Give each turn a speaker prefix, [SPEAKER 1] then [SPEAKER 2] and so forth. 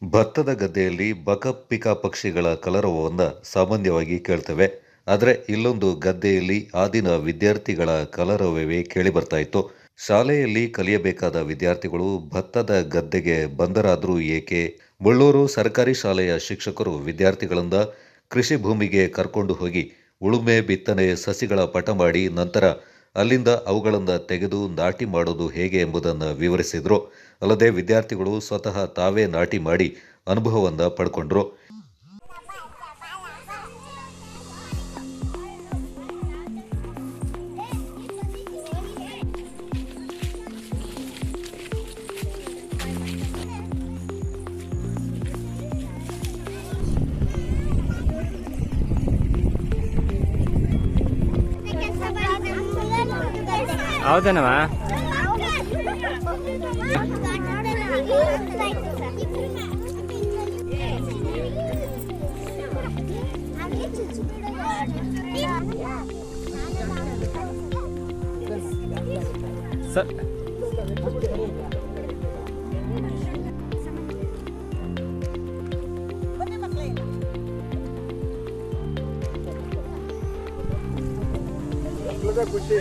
[SPEAKER 1] ಭತ್ತದ ಗದ್ದೆಯಲ್ಲಿ ಬಕ ಪಿಕಾ ಪಕ್ಷಿಗಳ ಕಲರವವನ್ನು ಸಾಮಾನ್ಯವಾಗಿ ಕೇಳ್ತೇವೆ. ಆದರೆ ಇಲ್ಲೊಂದು ಗದ್ದೆಯಲ್ಲಿ ಆ ದಿನ ವಿದ್ಯಾರ್ಥಿಗಳ ಕಲರವವೇ ಕೇಳಿಬರ್ತಾ ಇತ್ತು. ಶಾಲೆಯಲ್ಲಿ ಕಲಿಯಬೇಕಾದ ವಿದ್ಯಾರ್ಥಿಗಳು ಭತ್ತದ ಗದ್ದೆಗೆ ಬಂದರಾದರೂ ಏಕೆ? ಮುಳ್ಳೂರು ಸರ್ಕಾರಿ ಶಾಲೆಯ ಶಿಕ್ಷಕರು ವಿದ್ಯಾರ್ಥಿಗಳಿಂದ ಕೃಷಿ ಭೂಮಿಗೆ ಕರ್ಕೊಂಡು ಹೋಗಿ ಉಳುಮೆ, ಬಿತ್ತನೆ, ಸಸಿಗಳ ಪಟ ಮಾಡಿ ನಂತರ ಅಲ್ಲಿಂದ ಅವುಗಳನ್ನು ತೆಗೆದು ನಾಟಿ ಮಾಡೋದು ಹೇಗೆ ಎಂಬುದನ್ನು ವಿವರಿಸಿದರು. ಅಲ್ಲದೆ ವಿದ್ಯಾರ್ಥಿಗಳು ಸ್ವತಃ ತಾವೇ ನಾಟಿ ಮಾಡಿ ಅನುಭವವನ್ನು ಪಡ್ಕೊಂಡ್ರು.
[SPEAKER 2] ಹೌದನವ. ಸರ್
[SPEAKER 3] ಖುಷಿ